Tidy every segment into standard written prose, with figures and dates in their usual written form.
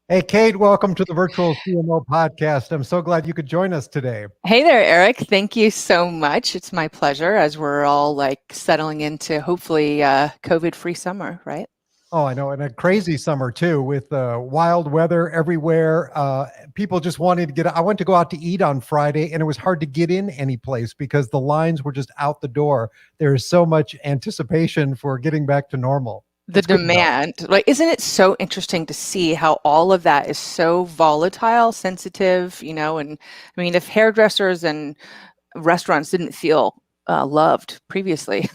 Hey, Kate, welcome to the Virtual CMO podcast. I'm so glad you could join us today. Hey there, Eric. Thank you so much. It's my pleasure as we're all like settling into hopefully COVID-free summer, right? Oh, I know, and a crazy summer too, with wild weather everywhere. People just wanted to get. I went to go out to eat on Friday, and it was hard to get in any place because the lines were just out the door. There is so much anticipation for getting back to normal. The It's good though. demand, like, isn't it so interesting to see how all of that is so volatile, sensitive, and I mean, if hairdressers and restaurants didn't feel loved previously.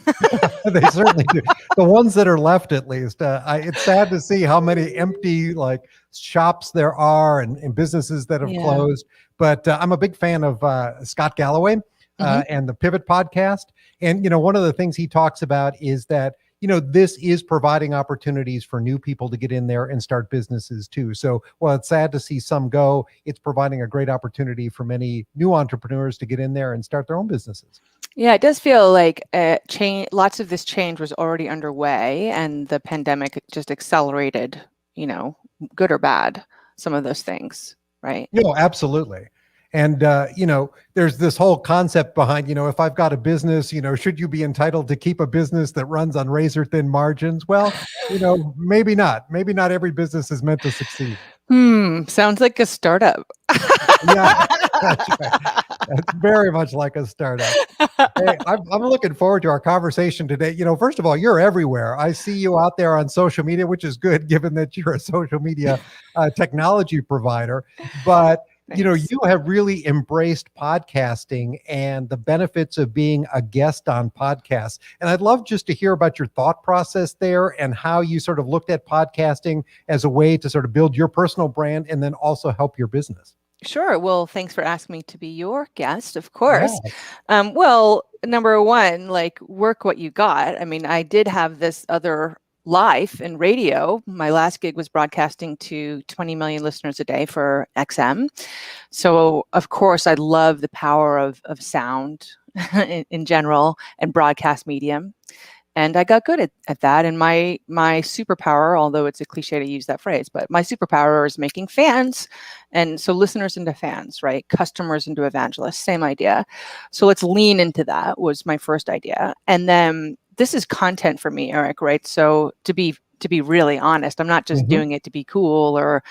They certainly do. The ones that are left, at least. It's sad to see how many empty like shops there are and businesses that have Yeah. closed. But I'm a big fan of Scott Galloway Hmm. and the Pivot podcast. And one of the things he talks about is that this is providing opportunities for new people to get in there and start businesses too. So while it's sad to see some go, it's providing a great opportunity for many new entrepreneurs to get in there and start their own businesses. Yeah, it does feel like change. Lots of this change was already underway, and the pandemic just accelerated, good or bad, some of those things, right? No, absolutely. And, there's this whole concept behind, if I've got a business, should you be entitled to keep a business that runs on razor thin margins? Well, maybe not. Maybe not every business is meant to succeed. Sounds like a startup. Yeah, that's right. That's very much like a startup. Hey, I'm looking forward to our conversation today. First of all, you're everywhere. I see you out there on social media, which is good given that you're a social media technology provider. But Thanks. you have really embraced podcasting and the benefits of being a guest on podcasts. And I'd love just to hear about your thought process there and how you sort of looked at podcasting as a way to sort of build your personal brand and then also help your business. Sure. Well, thanks for asking me to be your guest, of Yeah. course. Well, number one, like, work what you got. I mean, I did have this other life in radio. My last gig was broadcasting to 20 million listeners a day for XM. So, of course, I love the power of sound in general and broadcast medium. And I got good at that. And my superpower, although it's a cliche to use that phrase, but my superpower is making fans. And so listeners into fans, right? Customers into evangelists, same idea. So let's lean into that was my first idea. And then this is content for me, Eric, right? So to be really honest, I'm not just Mhm. doing it to be cool or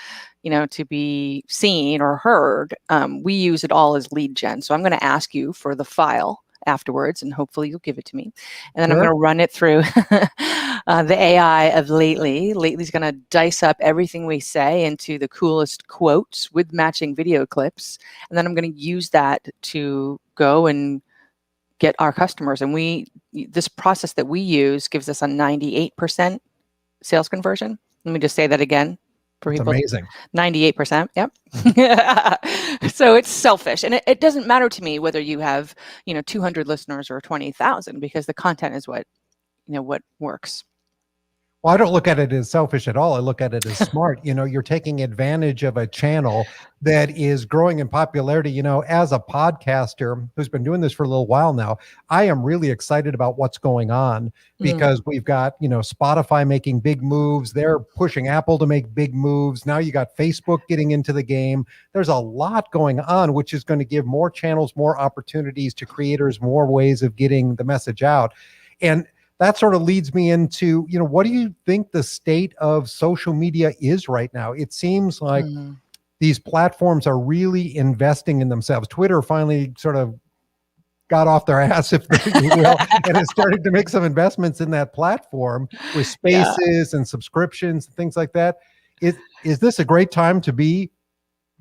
to be seen or heard. We use it all as lead gen. So I'm going to ask you for the file afterwards, and hopefully you'll give it to me. And then I'm going Sure. to run it through the AI of Lately. Lately's going to dice up everything we say into the coolest quotes with matching video clips. And then I'm going to use that to go and get our customers. And this process that we use gives us a 98% sales conversion. Let me just say that again for It's people. amazing. 98%. Yep. So it's selfish. And it doesn't matter to me whether you have, 200 listeners or 20,000, because the content is what works. Well, I don't look at it as selfish at all. I look at it as smart. You're taking advantage of a channel that is growing in popularity. As a podcaster who's been doing this for a little while now, I am really excited about what's going on because we've got, Spotify making big moves. They're pushing Apple to make big moves. Now you got Facebook getting into the game. There's a lot going on, which is going to give more channels, more opportunities to creators, more ways of getting the message out. And that sort of leads me into, what do you think the state of social media is right now? It seems like these platforms are really investing in themselves. Twitter finally sort of got off their ass, if you will, and is starting to make some investments in that platform with Yeah. spaces and subscriptions and things like that. Is this a great time to be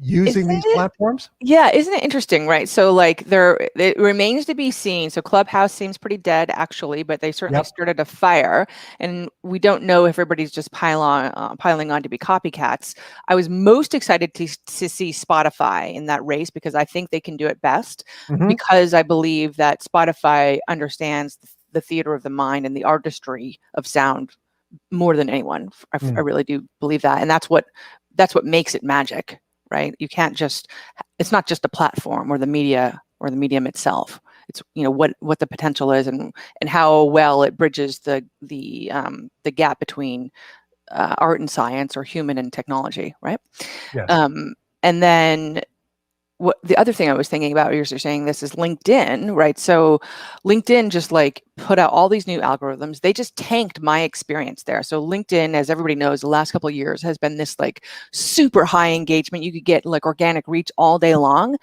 using Isn't these it? platforms? Yeah, isn't it interesting, right? So like it remains to be seen. So Clubhouse seems pretty dead actually, but they certainly Yep. started a fire, and we don't know if everybody's just piling on to be copycats. I was most excited to see Spotify in that race because I think they can do it best, Mhm. because I believe that Spotify understands the theater of the mind and the artistry of sound more than anyone. I really do believe that, and that's what makes it magic, right? You can't just, it's not just a platform or the media or the medium itself. It's what the potential is, and how well it bridges the gap between art and science or human and technology, right? Yes. And then what the other thing I was thinking about, you're saying this, is LinkedIn, right? So LinkedIn just like put out all these new algorithms. They just tanked my experience there. So LinkedIn, as everybody knows, the last couple of years has been this like super high engagement. You could get like organic reach all day long.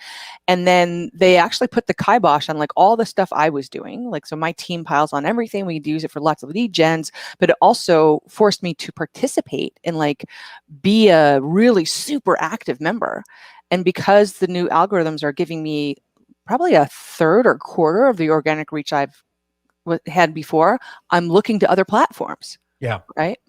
And then they actually put the kibosh on like all the stuff I was doing. Like, so my team piles on everything. We could use it for lots of lead gens, but it also forced me to participate and like be a really super active member. And because the new algorithms are giving me probably a third or quarter of the organic reach I've had before, I'm looking to other platforms. Yeah. Right.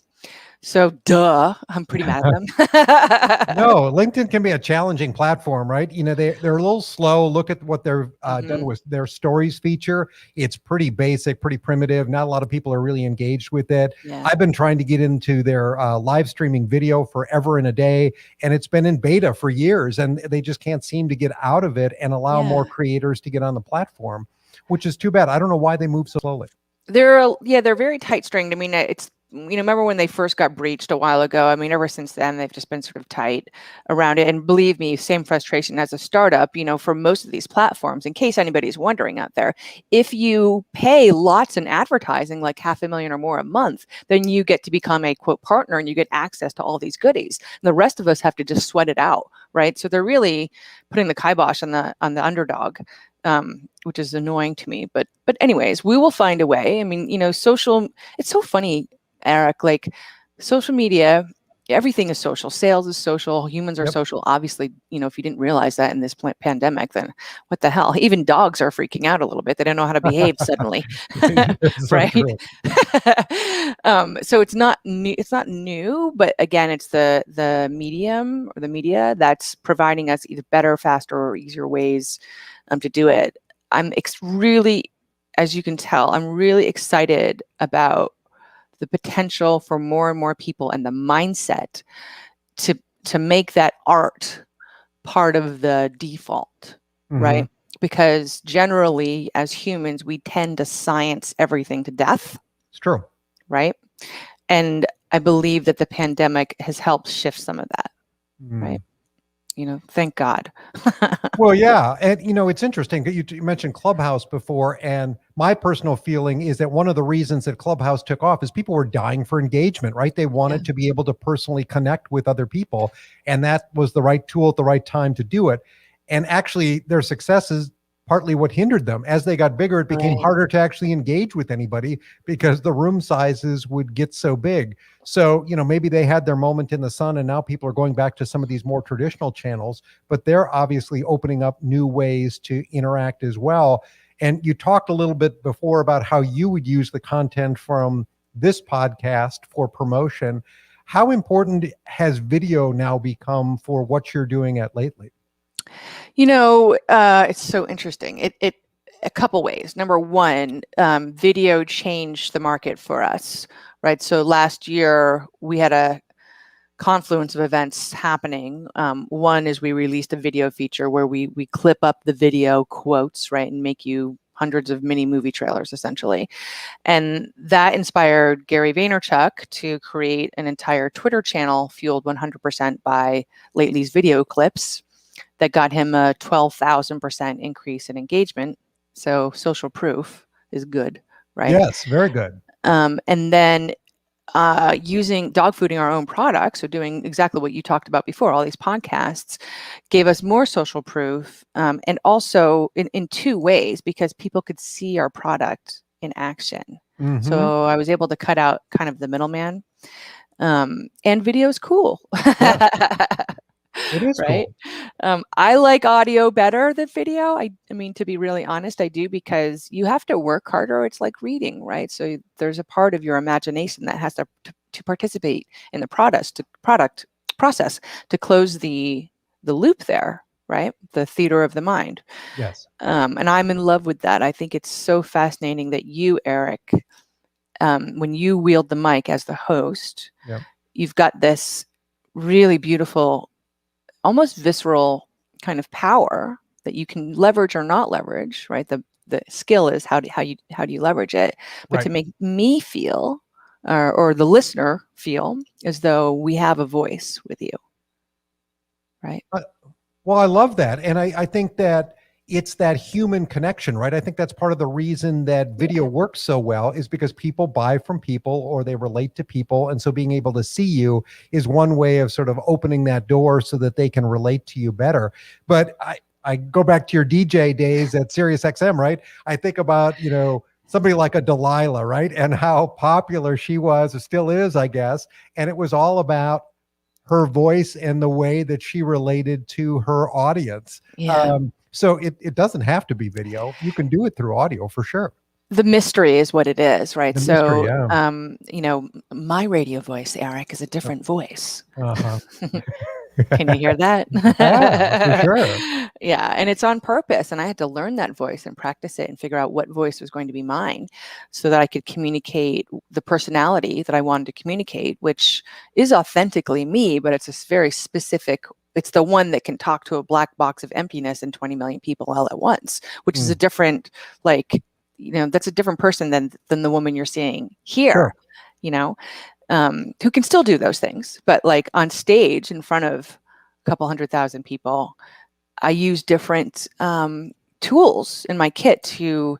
So duh, I'm pretty mad at them. No, LinkedIn can be a challenging platform, right? You know, they're a little slow. Look at what they've done with their stories feature. It's pretty basic, pretty primitive. Not a lot of people are really engaged with it. Yeah. I've been trying to get into their live streaming video forever and a day, and it's been in beta for years, and they just can't seem to get out of it and allow more creators to get on the platform, which is too bad. I don't know why they move so slowly. They're very tight stringed. I mean, it's, remember when they first got breached a while ago? I mean, ever since then, they've just been sort of tight around it. And believe me, same frustration as a startup, for most of these platforms, in case anybody's wondering out there, if you pay lots in advertising, like $500,000 or more a month, then you get to become a quote partner and you get access to all these goodies. And the rest of us have to just sweat it out, right? So they're really putting the kibosh on the underdog. Which is annoying to me, but anyways, we will find a way. I mean, social, it's so funny, Eric, like social media, everything is social. Sales is social. Humans are social. Obviously, if you didn't realize that in this pandemic, then what the hell? Even dogs are freaking out a little bit. They don't know how to behave suddenly, right? So it's not new. It's not new, but again, it's the medium or the media that's providing us either better, faster, or easier ways to do it. I'm really, as you can tell, I'm really excited about the potential for more and more people and the mindset to make that art part of the default, right? Because generally, as humans, we tend to science everything to death. It's true. Right? And I believe that the pandemic has helped shift some of that, right? Thank God. Well, yeah. And, it's interesting. You mentioned Clubhouse before. And my personal feeling is that one of the reasons that Clubhouse took off is people were dying for engagement, right? They wanted to be able to personally connect with other people. And that was the right tool at the right time to do it. And actually, their success is partly what hindered them. As they got bigger, it became harder to actually engage with anybody because the room sizes would get so big. So, maybe they had their moment in the sun and now people are going back to some of these more traditional channels, but they're obviously opening up new ways to interact as well. And you talked a little bit before about how you would use the content from this podcast for promotion. How important has video now become for what you're doing at Lately? It's so interesting. It a couple ways. Number one, video changed the market for us, right? So last year we had a confluence of events happening. One is we released a video feature where we clip up the video quotes, right, and make you hundreds of mini movie trailers essentially. And that inspired Gary Vaynerchuk to create an entire Twitter channel fueled 100% by Lately's video clips that got him a 12,000% increase in engagement. So social proof is good, right? Yes, very good. And then using dog fooding our own products, so doing exactly what you talked about before, all these podcasts gave us more social proof, and also in two ways, because people could see our product in action. So I was able to cut out kind of the middleman, and video is cool. It is right. Cool. I like audio better than video. I mean, to be really honest, I do, because you have to work harder. It's like reading, right? So there's a part of your imagination that has to participate in the product process to close the loop there, right? The theater of the mind. Yes. And I'm in love with that. I think it's so fascinating that you, Eric, when you wield the mic as the host, you've got this really beautiful, almost visceral kind of power that you can leverage or not leverage, right? The skill is how do you leverage it, but to make me feel or the listener feel as though we have a voice with you, right? Well, I love that. And I think that it's that human connection, right? I think that's part of the reason that video works so well is because people buy from people or they relate to people. And so being able to see you is one way of sort of opening that door so that they can relate to you better. But I go back to your DJ days at Sirius XM, right? I think about, somebody like a Delilah, right? And how popular she was, or still is, I guess. And it was all about her voice and the way that she related to her audience. Yeah. So it doesn't have to be video. You can do it through audio for sure. The mystery is what it is, right? The mystery, My radio voice, Eric, is a different voice. Uh-huh. Can you hear that? Yeah, for sure. Yeah, and it's on purpose. And I had to learn that voice and practice it and figure out what voice was going to be mine so that I could communicate the personality that I wanted to communicate, which is authentically me, but it's a very specific. It's the one that can talk to a black box of emptiness and 20 million people all at once, which is a different, that's a different person than the woman you're seeing here, Sure. Who can still do those things, but like on stage in front of a couple 100,000 people, I use different tools in my kit to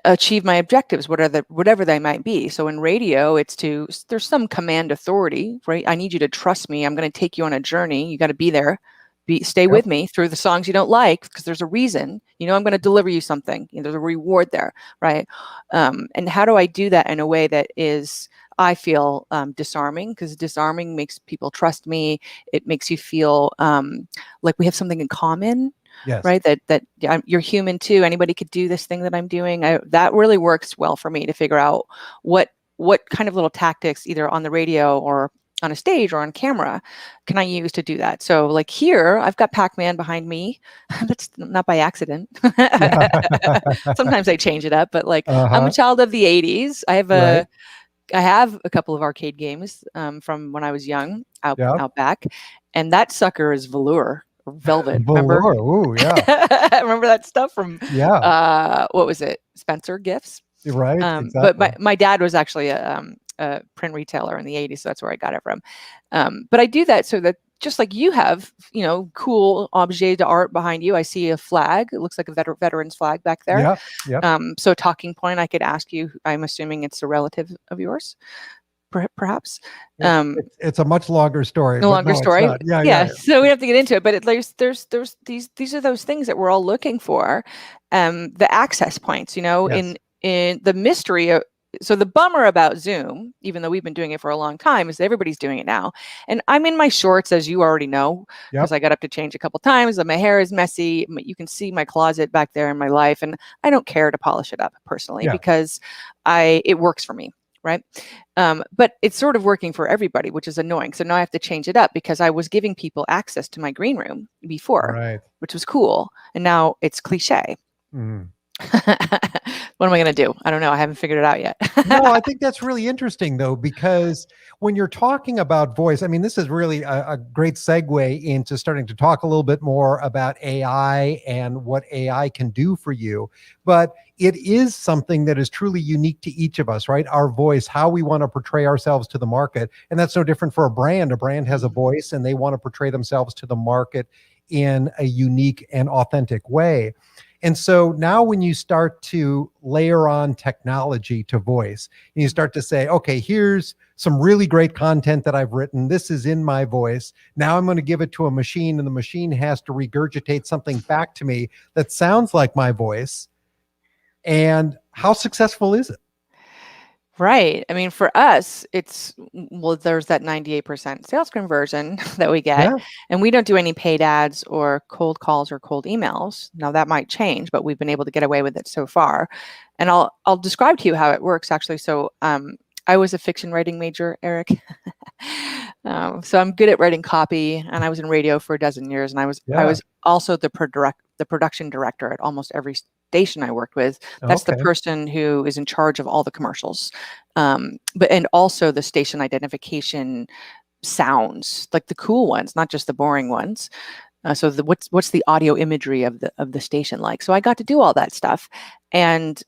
achieve my objectives, whatever they might be. So in radio, there's some command authority, right? I need you to trust me. I'm going to take you on a journey. You got to be there. Stay with me through the songs you don't like, because there's a reason. I'm going to deliver you something. There's a reward there, right? And how do I do that in a way that is, I feel, disarming? Because disarming makes people trust me. It makes you feel like we have something in common. Yes. Right. That you're human too. Anybody could do this thing that I'm doing. That really works well for me to figure out what kind of little tactics, either on the radio or on a stage or on camera, can I use to do that? So like here, I've got Pac-Man behind me. That's not by accident. Sometimes I change it up, but I'm a child of the 80s. I have a couple of arcade games from when I was young out back, and that sucker is velour. Velvet. Remember? Ooh, yeah. Remember that stuff from what was it? Spencer Gifts. Right. Exactly. But my dad was actually a print retailer in the 80s, so that's where I got it from. But I do that so that just like you have, cool objet d'art behind you. I see a flag. It looks like a veteran's flag back there. Yeah. So a talking point, I could ask you. I'm assuming it's a relative of yours. Perhaps it's a much longer story. Yeah. So we have to get into it, but there's these are those things that we're all looking for, the access points. In the mystery. So the bummer about Zoom, even though we've been doing it for a long time, is that everybody's doing it now. And I'm in my shorts, as you already know, because I got up to change a couple of times. And my hair is messy. You can see my closet back there in my life, and I don't care to polish it up personally because it works for me. Right. But it's sort of working for everybody, which is annoying. So now I have to change it up because I was giving people access to my green room before, which was cool. And now it's cliche. Mm. What am I going to do? I don't know. I haven't figured it out yet. No, I think that's really interesting, though, because when you're talking about voice, I mean, this is really a great segue into starting to talk a little bit more about AI and what AI can do for you. But it is something that is truly unique to each of us, right? Our voice, how we want to portray ourselves to the market. And that's no different for a brand. A brand has a voice and they want to portray themselves to the market in a unique and authentic way. And so now when you start to layer on technology to voice, and you start to say, okay, here's some really great content that I've written. This is in my voice. Now I'm going to give it to a machine, and the machine has to regurgitate something back to me that sounds like my voice. And how successful is it? Right. I mean, for us, there's that 98% sales conversion that we get, and we don't do any paid ads or cold calls or cold emails. Now that might change, but we've been able to get away with it so far. And I'll describe to you how it works actually. So, I was a fiction writing major, Eric. So I'm good at writing copy, and I was in radio for a dozen years, and I was also the production director at almost every station I worked with. That's the person who is in charge of all the commercials, and also the station identification sounds, like the cool ones, not just the boring ones. So what's the audio imagery of the station like? So I got to do all that stuff, and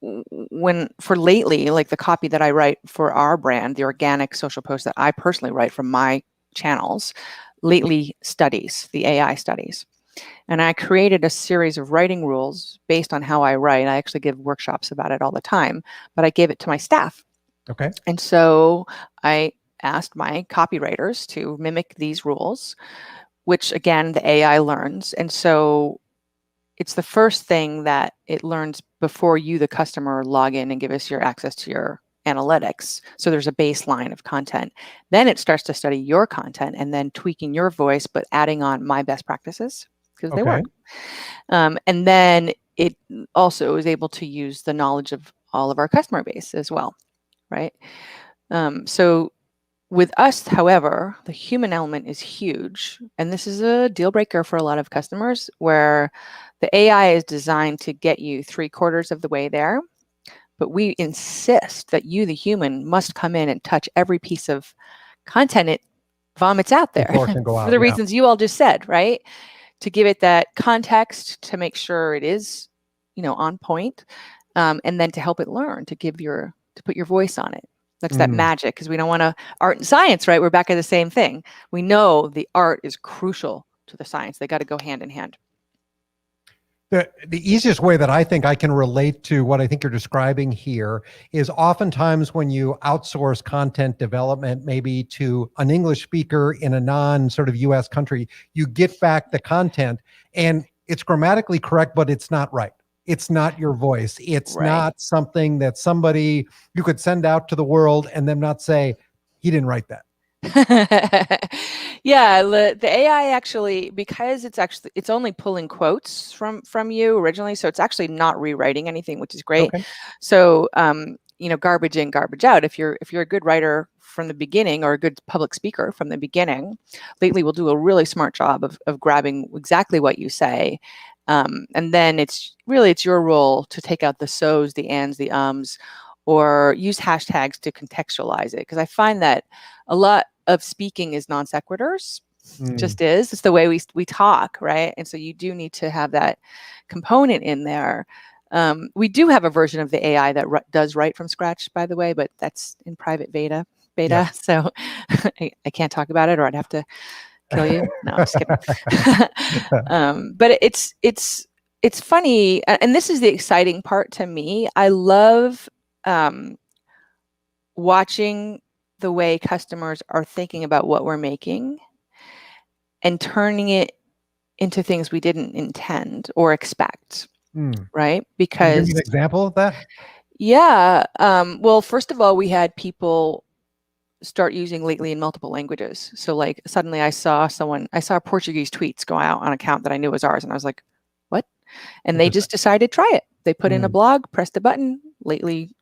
when for lately, like the copy that I write for our brand, the organic social posts that I personally write from my channels, lately studies, the AI studies. And I created a series of writing rules based on how I write. I actually give workshops about it all the time, but I gave it to my staff. Okay. And so I asked my copywriters to mimic these rules, which again, the AI learns. And so it's the first thing that it learns before you, the customer, log in and give us your access to your analytics. So there's a baseline of content. Then it starts to study your content and then tweaking your voice, but adding on my best practices because they work. And then it also is able to use the knowledge of all of our customer base as well, right? So with us, however, the human element is huge. And this is a deal breaker for a lot of customers where the AI is designed to get you 3/4 of the way there. But we insist that you, the human, must come in and touch every piece of content it vomits out there for the reasons you all just said, right? To give it that context, to make sure it is, on point, and then to help it learn, to put your voice on it. That's that magic, because we don't want to art and science, right? We're back at the same thing. We know the art is crucial to the science. They got to go hand in hand. The easiest way that I think I can relate to what I think you're describing here is oftentimes when you outsource content development, maybe to an English speaker in a non sort of US country, you get back the content and it's grammatically correct, but it's not right. It's not your voice. It's not something that somebody you could send out to the world and then not say, he didn't write that. Yeah, the AI actually, because it's only pulling quotes from you originally, so it's actually not rewriting anything, which is great. Okay. So garbage in, garbage out. If you're a good writer from the beginning or a good public speaker from the beginning, lately we'll do a really smart job of grabbing exactly what you say. And then it's your role to take out the so's, the ands, the ums, or use hashtags to contextualize it. Because I find that a lot of speaking is non sequiturs, just is. It's the way we talk, right? And so you do need to have that component in there. We do have a version of the AI that does write from scratch, by the way, but that's in private beta. Yeah. So I can't talk about it, or I'd have to kill you. No, I'm just kidding. But it's funny, and this is the exciting part to me. I love watching the way customers are thinking about what we're making and turning it into things we didn't intend or expect, right? Because can you give me an example of that? Yeah. Well, first of all, we had people start using lately in multiple languages. So like suddenly I saw Portuguese tweets go out on an account that I knew was ours. And I was like, what? And they just decided to try it. They put in a blog, pressed a button, lately.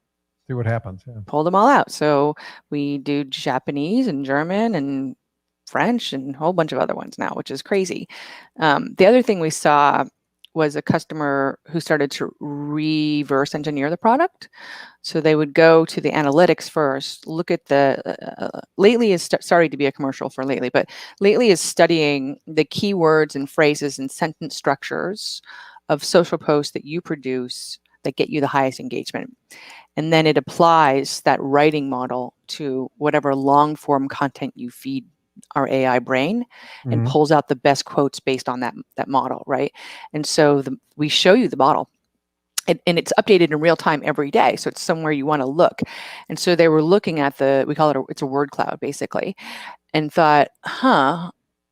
See what happens. Yeah. Pull them all out. So we do Japanese and German and French and a whole bunch of other ones now, which is crazy. The other thing we saw was a customer who started to reverse engineer the product. So they would go to the analytics first, look at Lately is sorry to be a commercial for Lately, but Lately is studying the keywords and phrases and sentence structures of social posts that you produce that get you the highest engagement. And then it applies that writing model to whatever long form content you feed our AI brain and pulls out the best quotes based on that model, right? And so we show you the model. And it's updated in real time every day. So it's somewhere you want to look. And so they were looking at we call it, it's a word cloud basically, and thought,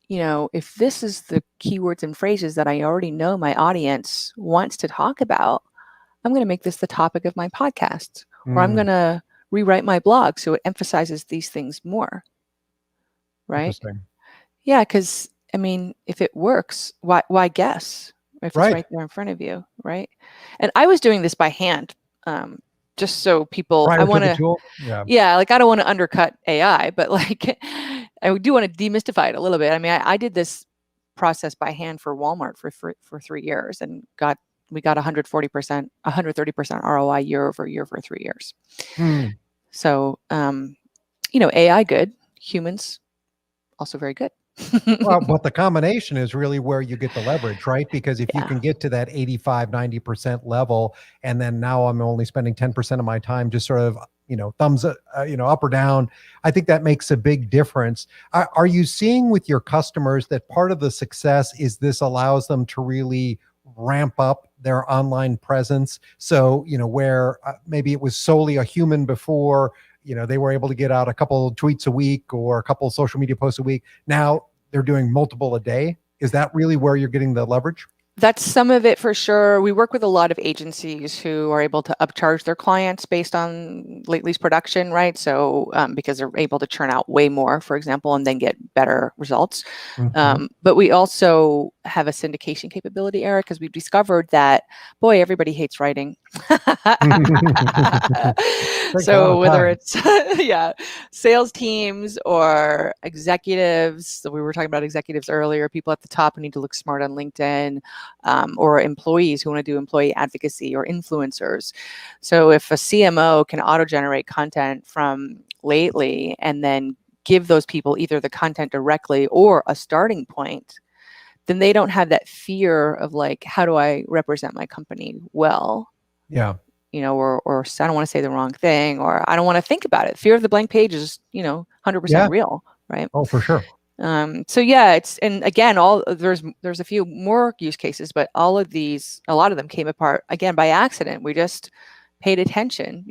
if this is the keywords and phrases that I already know my audience wants to talk about, I'm going to make this the topic of my podcast, or I'm going to rewrite my blog so it emphasizes these things more. Right? Interesting. Yeah, because if it works, why guess? If it's right there in front of you, right? And I was doing this by hand, just so people. I want to. Yeah, like I don't want to undercut AI, but like I do want to demystify it a little bit. I did this process by hand for Walmart for 3 years, and we got 140%, 130% ROI year over year for 3 years. So AI good, humans also very good. Well, but the combination is really where you get the leverage, right? Because if you Yeah. can get to that 85, 90% level, and then now I'm only spending 10% of my time just sort of, thumbs, up or down, I think that makes a big difference. Are you seeing with your customers that part of the success is this allows them to really ramp up their online presence? So, where maybe it was solely a human before, they were able to get out a couple tweets a week or a couple social media posts a week. Now they're doing multiple a day. Is that really where you're getting the leverage? That's some of it for sure. We work with a lot of agencies who are able to upcharge their clients based on lately's production, right? So because they're able to churn out way more, for example, and then get better results. Mhm. But we also have a syndication capability, Eric, because we've discovered that, boy, everybody hates writing. Takes a lot So of whether time. it's yeah, sales teams or executives, so we were talking about executives earlier, people at the top who need to look smart on LinkedIn, or employees who want to do employee advocacy or influencers. So if a CMO can auto-generate content from lately and then give those people either the content directly or a starting point, then they don't have that fear of like, how do I represent my company well? Yeah. Or I don't want to say the wrong thing, or I don't want to think about it. Fear of the blank page is, 100% Yeah. real, right? Oh, for sure. So yeah, and again, there's a few more use cases, but a lot of them came apart again by accident. We just paid attention.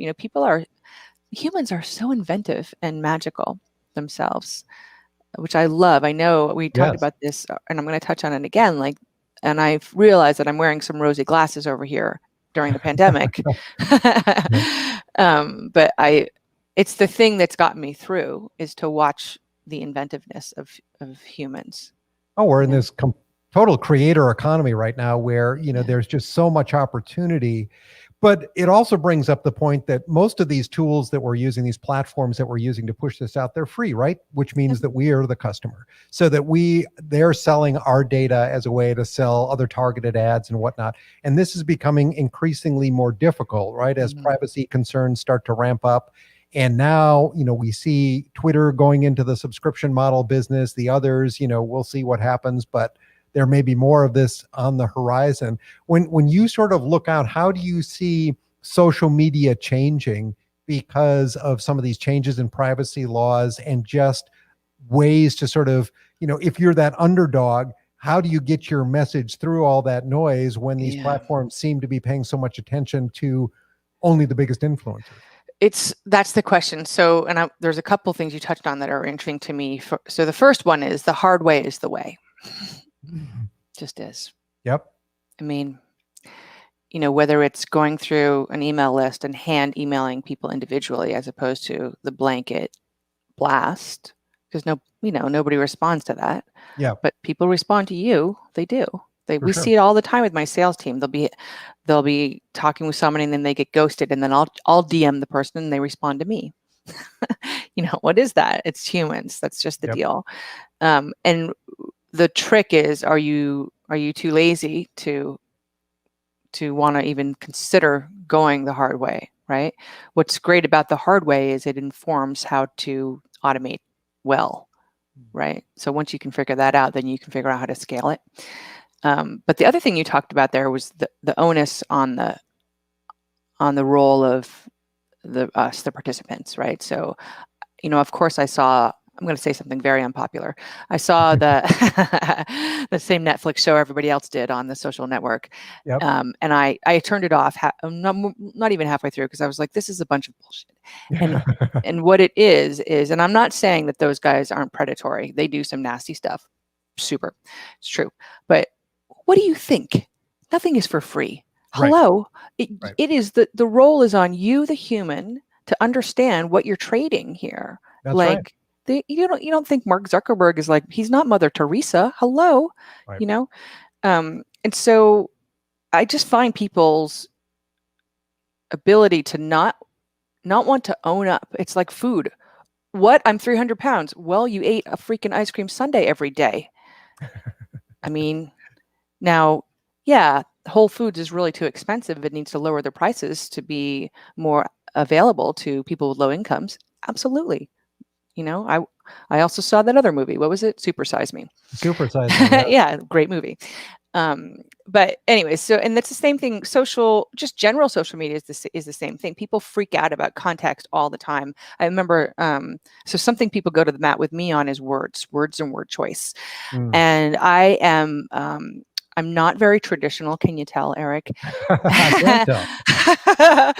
Humans are so inventive and magical themselves, which I love. I know we talked Yes. about this, and I'm going to touch on it again. And I've realized that I'm wearing some rosy glasses over here during the pandemic. Yeah. But it's the thing that's gotten me through is to watch the inventiveness of humans. Oh, we're in Yeah. this total creator economy right now where, Yeah. there's just so much opportunity. But it also brings up the point that most of these tools that we're using, these platforms that we're using to push this out, they're free, right? Which means that we are the customer. So that they're selling our data as a way to sell other targeted ads and whatnot. And this is becoming increasingly more difficult, right? As Mhm. privacy concerns start to ramp up. And now, we see Twitter going into the subscription model business. The others, we'll see what happens, but there may be more of this on the horizon. When you sort of look out, how do you see social media changing because of some of these changes in privacy laws and just ways to sort of, if you're that underdog, how do you get your message through all that noise when these Yeah. platforms seem to be paying so much attention to only the biggest influencers? That's the question. So, and there's a couple things you touched on that are interesting to me. So the first one is the hard way is the way. Just is. Yep. I mean, whether it's going through an email list and hand emailing people individually as opposed to the blanket blast, because nobody responds to that. Yeah, But people respond to you. They do. for We sure. see it all the time with my sales team. They'll be talking with somebody and then they get ghosted, and then I'll DM the person and they respond to me. What is that? It's humans. That's just the Yep. deal. And the trick is, are you too lazy to want to even consider going the hard way, right? What's great about the hard way is it informs how to automate well, right? So once you can figure that out, then you can figure out how to scale it. But the other thing you talked about there was the onus on the role of the participants, right? So, of course, I'm going to say something very unpopular. I saw the the same Netflix show everybody else did on the social network, Yep. and I turned it off not even halfway through because I was like, this is a bunch of bullshit. And what it is, and I'm not saying that those guys aren't predatory. They do some nasty stuff. Super, it's true. But what do you think? Nothing is for free. Right. Hello, Right. it is the role is on you, the human, to understand what you're trading here. That's right. Like you don't think Mark Zuckerberg is like, he's not Mother Teresa. Hello, Right. and so I just find people's ability to not want to own up. It's like food. What? I'm 300 pounds. Well, you ate a freaking ice cream sundae every day. I mean, now, yeah, Whole Foods is really too expensive. It needs to lower their prices to be more available to people with low incomes. Absolutely. I also saw that other movie. What was it? Super Size Me. Super Size Me. Yeah. Yeah, great movie. But anyway, so, and that's the same thing. Just general social media is the same thing. People freak out about context all the time. I remember, so something people go to the mat with me on is words and word choice. And I am, I'm not very traditional. Can you tell, Eric? I can tell.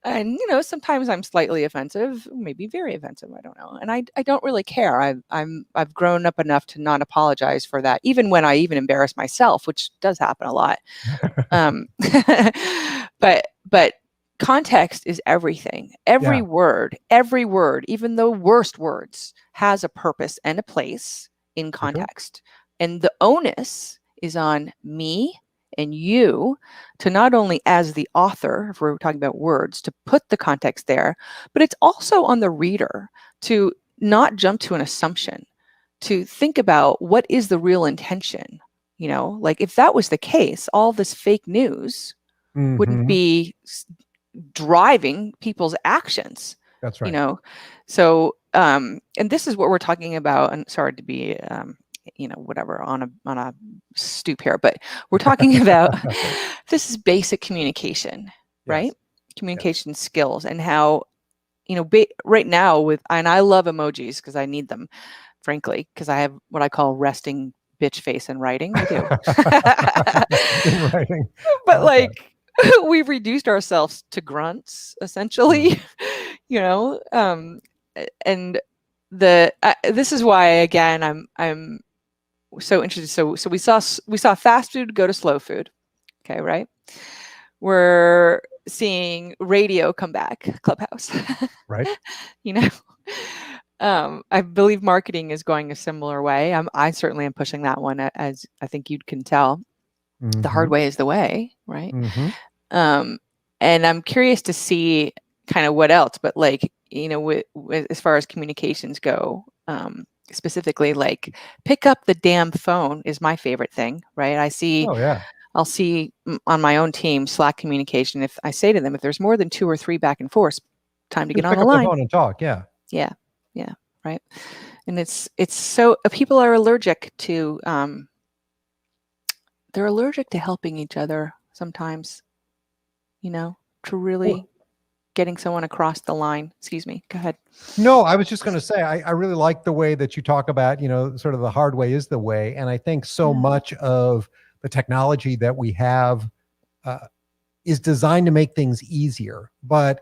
And, you know, sometimes I'm slightly offensive, maybe very offensive. I don't know. And I don't really care. I've grown up enough to not apologize for that, even when I even embarrass myself, which does happen a lot. But context is everything. Every word, even the worst words, has a purpose and a place in context. And the onus is on me and you to not only, as the author, if we're talking about words, to put the context there, but it's also on the reader to not jump to an assumption, to think about what is the real intention. You know, like if that was the case, all this fake news wouldn't be driving people's actions. That's right. You know, so and this is what we're talking about. And sorry to be you know, whatever on a stoop here, but we're talking about this is basic communication, right? Communication skills, and how, you know, right now and I love emojis because I need them, frankly, because I have what I call resting bitch face in writing. I do. In writing. But like we've reduced ourselves to grunts essentially, you know, and this is why, again, I'm so interested. So we saw fast food go to slow food. Okay, right? We're seeing radio come back, Clubhouse. Right. You know, I believe marketing is going a similar way. I certainly am pushing that one, as I think you can tell. The hard way is the way, right? And I'm curious to see kind of what else, but like, you know, as far as communications go, specifically, like pick up the damn phone is my favorite thing, right? I'll see on my own team Slack communication. If I say to them, if there's more than 2 or 3 back and forth, time to get on the line. Pick up the phone and talk. Yeah, right. And it's so people are allergic to they're allergic to helping each other sometimes, you know, to really getting someone across the line. Excuse me. Go ahead. No, I was just going to say, I really like the way that you talk about, you know, sort of the hard way is the way. And I think so much of the technology that we have is designed to make things easier. But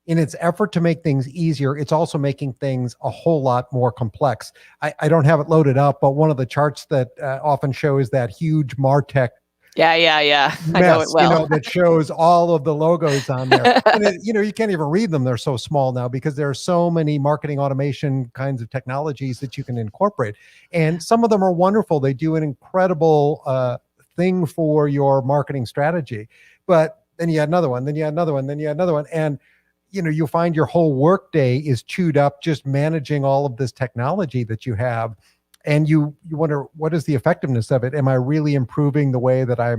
in its effort to make things easier, it's also making things a whole lot more complex. I don't have it loaded up, but one of the charts that often shows that huge MarTech Yeah. mess, I know it well. You know, that shows all of the logos on there. And you know, you can't even read them. They're so small now because there are so many marketing automation kinds of technologies that you can incorporate. And some of them are wonderful. They do an incredible thing for your marketing strategy. But then you add another one, then you add another one, then you add another one. And you know, you find your whole workday is chewed up just managing all of this technology that you have. And you wonder, what is the effectiveness of it? Am I really improving the way that I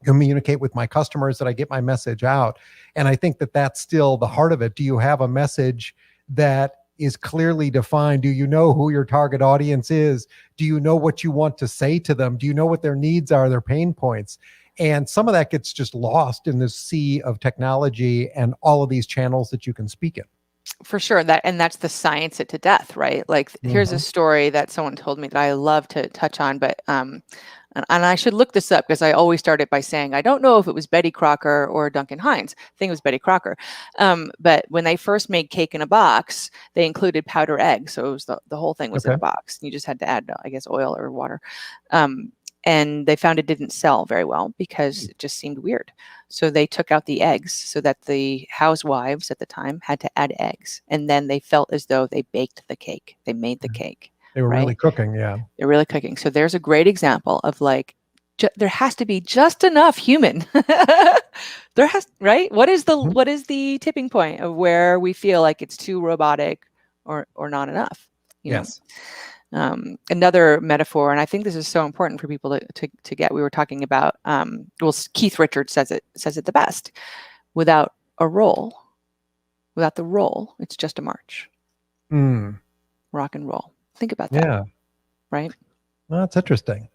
communicate with my customers, that I get my message out? And I think that that's still the heart of it. Do you have a message that is clearly defined? Do you know who your target audience is? Do you know what you want to say to them? Do you know what their needs are, their pain points? And some of that gets just lost in this sea of technology and all of these channels that you can speak in. For sure. That's the science it to death, right? Like here's a story that someone told me that I love to touch on, but and I should look this up because I always start it by saying I don't know if it was Betty Crocker or Duncan Hines. I think it was Betty Crocker. But when they first made cake in a box, they included powder eggs, so it was the whole thing was in a box. You just had to add, I guess, oil or water. And they found it didn't sell very well because it just seemed weird. So they took out the eggs so that the housewives at the time had to add eggs. And then they felt as though they baked the cake. They made the cake. They were really cooking. Yeah. They're really cooking. So there's a great example of like, there has to be just enough human. Right? What is the tipping point of where we feel like it's too robotic or not enough? You know? Another metaphor, and I think this is so important for people to get. We were talking about, Keith Richards says it the best. Without the roll, it's just a march. rock and roll. Think about that. Yeah. Right? Well, that's interesting.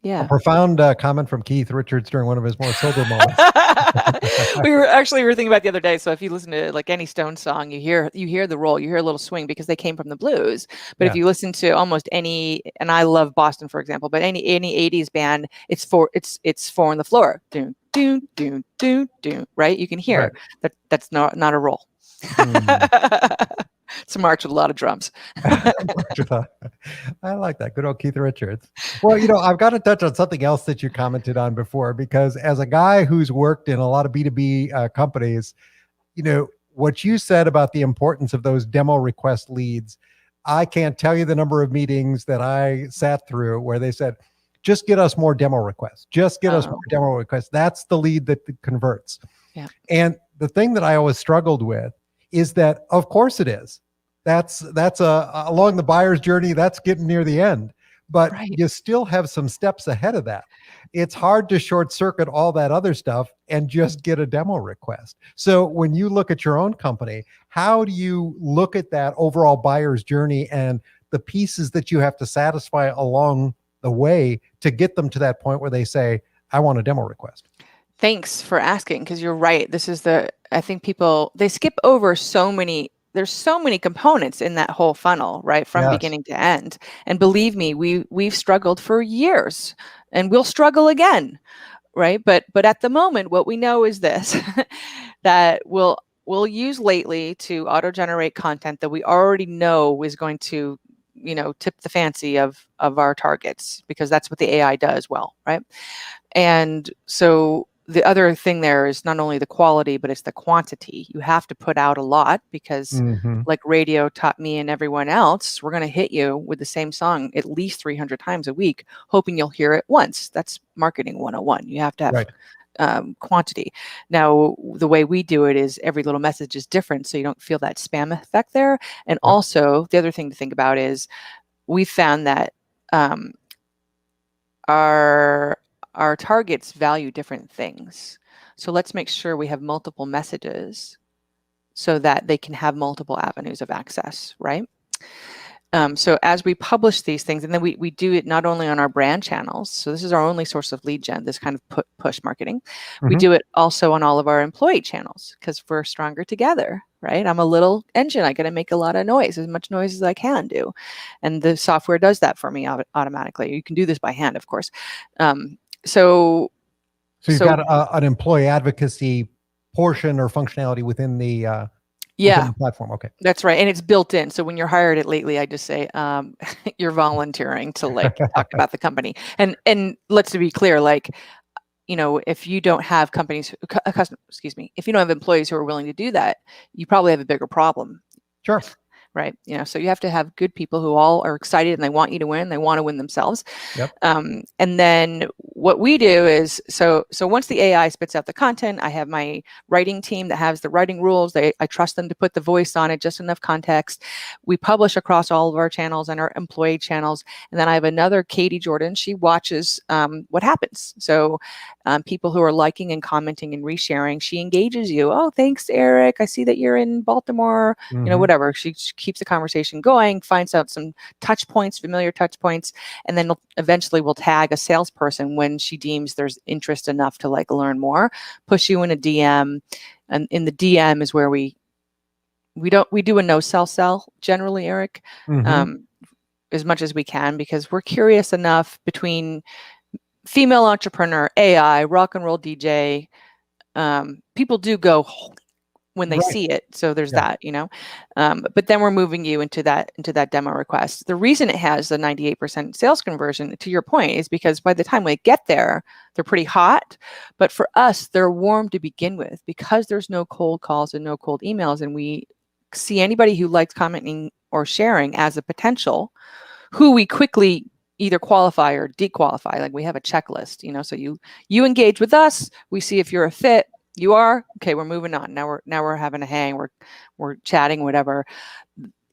A Yeah. profound comment from Keith Richards during one of his more sober moments. we were thinking about the other day. So if you listen to like any Stone song, you hear the roll, you hear a little swing because they came from the blues. But Yeah. if you listen to almost any, and I love Boston, for example, but any 80s band, it's four on the floor. Doon, doon, doon, doon, doon, right? You can hear that's not a roll. It's a march with a lot of drums. I like that. Good old Keith Richards. Well, I've got to touch on something else that you commented on before, because as a guy who's worked in a lot of B2B companies, what you said about the importance of those demo request leads, I can't tell you the number of meetings that I sat through where they said, just get us more demo requests. Just get us more demo requests. That's the lead that converts. Yeah. And the thing that I always struggled with is that, of course it is. That's along the buyer's journey. That's getting near the end, but you still have some steps ahead of that. It's hard to short circuit all that other stuff and just get a demo request. So when you look at your own company, how do you look at that overall buyer's journey and the pieces that you have to satisfy along the way to get them to that point where they say, I want a demo request? Thanks for asking, because you're right. I think people, they skip over there's so many components in that whole funnel, right? From beginning to end. And believe me, we've struggled for years and we'll struggle again, right? But at the moment, what we know is this, that we'll use lately to auto-generate content that we already know is going to, tip the fancy of our targets, because that's what the AI does well, right? And so the other thing there is not only the quality, but it's the quantity. You have to put out a lot because like radio taught me and everyone else, we're going to hit you with the same song at least 300 times a week, hoping you'll hear it once. That's marketing 101. You have to have quantity. Now, the way we do it is every little message is different, so you don't feel that spam effect there. And also, the other thing to think about is we found that our targets value different things. So let's make sure we have multiple messages so that they can have multiple avenues of access, right? So as we publish these things, and then we do it not only on our brand channels, so this is our only source of lead gen, this kind of push marketing. We do it also on all of our employee channels because we're stronger together, right? I'm a little engine. I got to make a lot of noise, as much noise as I can do. And the software does that for me automatically. You can do this by hand, of course. So you've got an employee advocacy portion or functionality within the platform. Okay, that's right, and it's built in. So when you're hired at Lately, I just say you're volunteering to talk about the company. And let's be clear, if you don't have if you don't have employees who are willing to do that, you probably have a bigger problem. Sure. Right. So you have to have good people who all are excited and they want you to win. They want to win themselves. Yep. And then what we do is, so once the AI spits out the content, I have my writing team that has the writing rules. I trust them to put the voice on it, just enough context. We publish across all of our channels and our employee channels. And then I have another Katie Jordan. She watches what happens. So people who are liking and commenting and resharing, she engages you. Oh, thanks, Eric. I see that you're in Baltimore, whatever. She keeps the conversation going, finds out some touch points, familiar touch points, and then eventually we'll tag a salesperson when she deems there's interest enough to learn more, push you in a DM. And in the DM is where we do a no sell generally, Eric, as much as we can, because we're curious enough between female entrepreneur, AI, rock and roll DJ. People do go when they see it. So there's that, but then we're moving you into that demo request. The reason it has the 98% sales conversion, to your point, is because by the time we get there, they're pretty hot. But for us, they're warm to begin with because there's no cold calls and no cold emails. And we see anybody who likes commenting or sharing as a potential, who we quickly either qualify or dequalify. We have a checklist, so you engage with us, we see if you're a fit. You are okay. We're moving on. Now we're having a hang. We're chatting, whatever.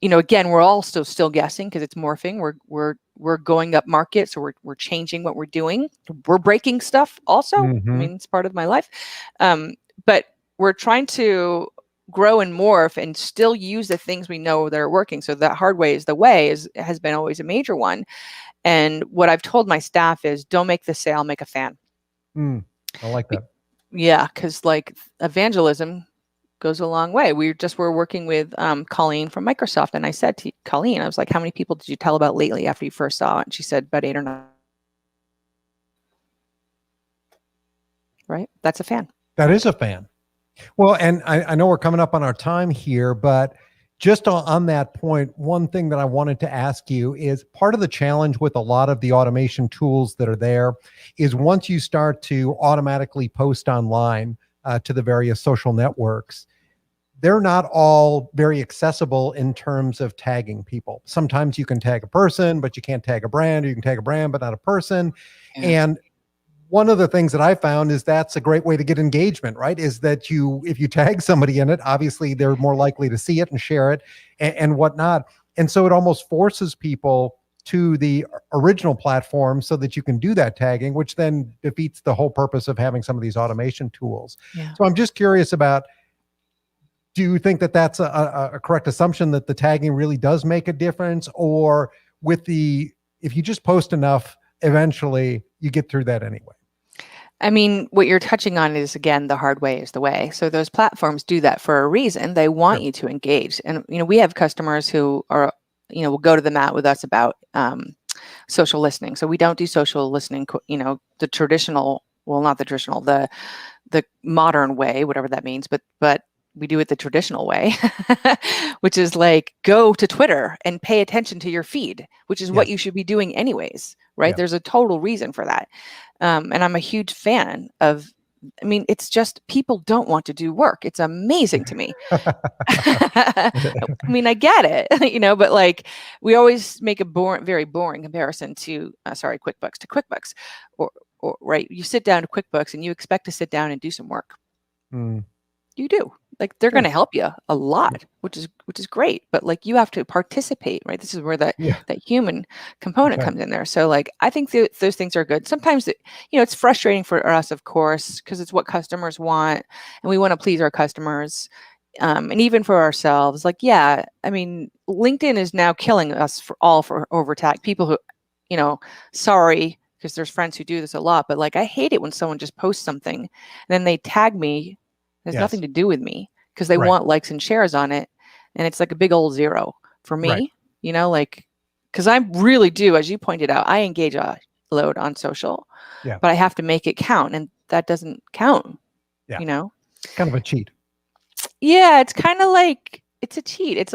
Again, we're all still guessing because it's morphing. We're going up market, so we're changing what we're doing. We're breaking stuff also. I mean, it's part of my life. But we're trying to grow and morph and still use the things we know that are working. So that hard way is the way has been always a major one. And what I've told my staff is, don't make the sale, make a fan. I like that. Yeah, because like evangelism goes a long way. We were working with Colleen from Microsoft, and I said to Colleen, I was like, how many people did you tell about lately after you first saw it? And she said about 8 or 9. Right? That's a fan. That is a fan. Well, and I know we're coming up on our time here, but just on that point, one thing that I wanted to ask you is part of the challenge with a lot of the automation tools that are there is once you start to automatically post online to the various social networks, they're not all very accessible in terms of tagging people. Sometimes you can tag a person, but you can't tag a brand, or you can tag a brand, but not a person. Yeah. And one of the things that I found is that's a great way to get engagement, right? Is that if you tag somebody in it, obviously they're more likely to see it and share it and whatnot. And so it almost forces people to the original platform so that you can do that tagging, which then defeats the whole purpose of having some of these automation tools. Yeah. So I'm just curious about, do you think that that's a correct assumption that the tagging really does make a difference? Or if you just post enough, eventually you get through that anyway? I mean, what you're touching on is, again, the hard way is the way. So those platforms do that for a reason. They want you to engage. And, we have customers who are, will go to the mat with us about social listening. So we don't do social listening, the traditional, well, not the traditional, the modern way, whatever that means, but we do it the traditional way, which is like, go to Twitter and pay attention to your feed, which is what you should be doing anyways, right? Yeah. There's a total reason for that. And I'm a huge fan of, it's just, people don't want to do work. It's amazing to me. I get it, but like, we always make a very boring comparison to, QuickBooks or right. You sit down to QuickBooks and you expect to sit down and do some work. You do. Like, they're going to help you a lot, which is great. But like, you have to participate, right? This is where that human component comes in there. So like, I think those things are good. Sometimes it's frustrating for us, of course, because it's what customers want, and we want to please our customers, and even for ourselves. Like, LinkedIn is now killing us for over tag people who, sorry, because there's friends who do this a lot. But like, I hate it when someone just posts something and then they tag me. It has nothing to do with me, because they want likes and shares on it. And it's like a big old zero for me, because I really do, as you pointed out, I engage a load on social, but I have to make it count. And that doesn't count, Kind of a cheat. Yeah, it's kind of like, it's a cheat. It's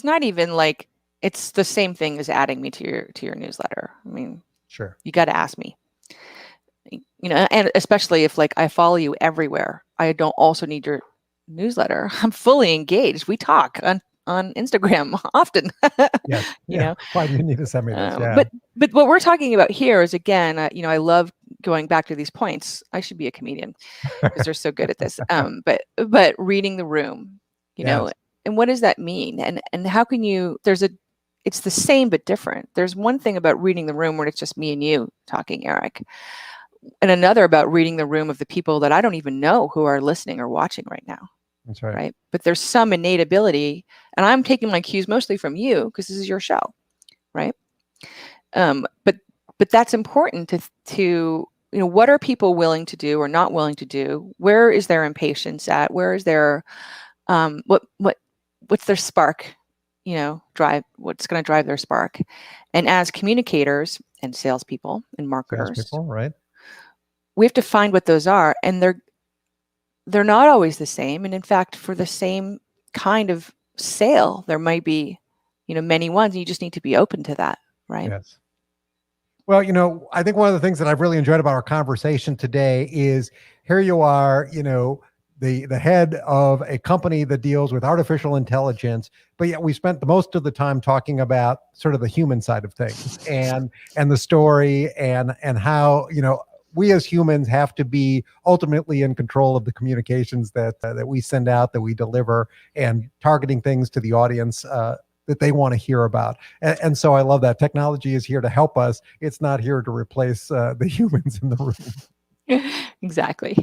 not even like, it's the same thing as adding me to your newsletter. Sure. You got to ask me. And especially if like I follow you everywhere, I don't also need your newsletter. I'm fully engaged. We talk on Instagram often. Why do you need to send me this? But what we're talking about here is, again, I love going back to these points. I should be a comedian because they're so good at this. But reading the room, and what does that mean? And how can you? It's the same but different. There's one thing about reading the room where it's just me and you talking, Eric. And another about reading the room of the people that I don't even know who are listening or watching right now. That's right. Right. But there's some innate ability, and I'm taking my cues mostly from you because this is your show. Right. But that's important to what are people willing to do or not willing to do? Where is their impatience at? Where is their what's their spark? Drive, what's going to drive their spark? And as communicators and salespeople and marketers, right? We have to find what those are, and they're not always the same. And in fact, for the same kind of sale, there might be, many ones, and you just need to be open to that, right? Yes. Well, I think one of the things that I've really enjoyed about our conversation today is here you are, the head of a company that deals with artificial intelligence, but yet we spent the most of the time talking about sort of the human side of things and the story and how, we as humans have to be ultimately in control of the communications that we send out, that we deliver, and targeting things to the audience that they want to hear about. And so I love that technology is here to help us. It's not here to replace the humans in the room. Exactly.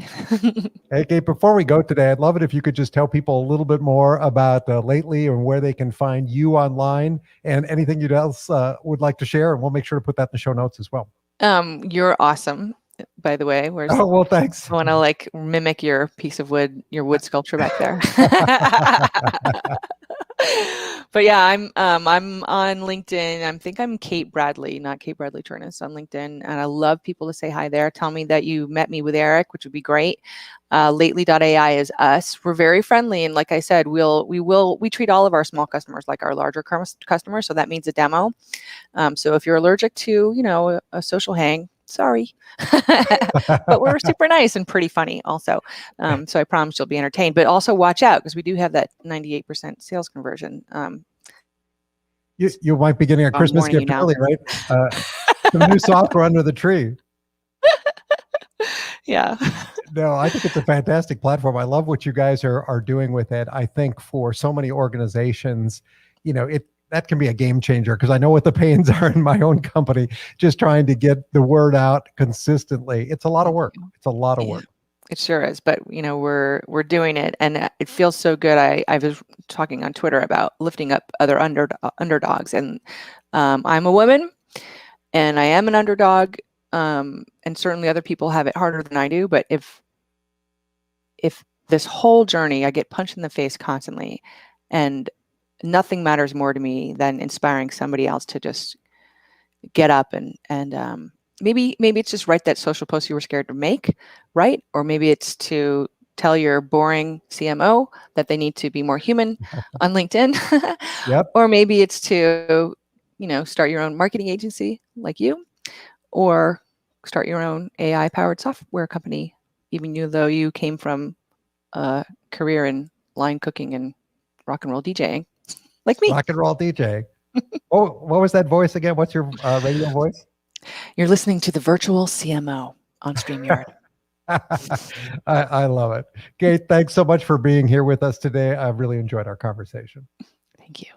Hey, Kate, before we go today, I'd love it if you could just tell people a little bit more about Lately and where they can find you online and anything you else would like to share. And we'll make sure to put that in the show notes as well. You're awesome, by the way. Oh, well, thanks. I want to like mimic your piece of wood, your wood sculpture back there. But yeah, I'm on LinkedIn. I think I'm Kate Bradley, not Kate Bradley Chernis on LinkedIn, and I love people to say hi there. Tell me that you met me with Eric, which would be great. Lately.ai is us. We're very friendly, and like I said, we treat all of our small customers like our larger customers. So that means a demo. So if you're allergic to a social hang, sorry, but we're super nice and pretty funny also. So I promise you'll be entertained, but also watch out because we do have that 98% sales conversion. You might be getting a Christmas gift early, right? Some new software under the tree. Yeah. No, I think it's a fantastic platform. I love what you guys are doing with it. I think for so many organizations, that can be a game changer because I know what the pains are in my own company, just trying to get the word out consistently. It's a lot of work. It's a lot of work. It sure is, but we're doing it, and it feels so good. I was talking on Twitter about lifting up other underdogs, and I'm a woman, and I am an underdog, and certainly other people have it harder than I do. But if this whole journey, I get punched in the face constantly, and nothing matters more to me than inspiring somebody else to just get up and maybe it's just write that social post you were scared to make, right? Or maybe it's to tell your boring CMO that they need to be more human on LinkedIn. Yep. Or maybe it's to, start your own marketing agency like you, or start your own AI powered software company, even though you came from a career in line cooking and rock and roll DJing like me. Rock and roll DJ. Oh, what was that voice again? What's your radio voice? You're listening to the virtual CMO on StreamYard. I love it. Kate, thanks so much for being here with us today. I've really enjoyed our conversation. Thank you.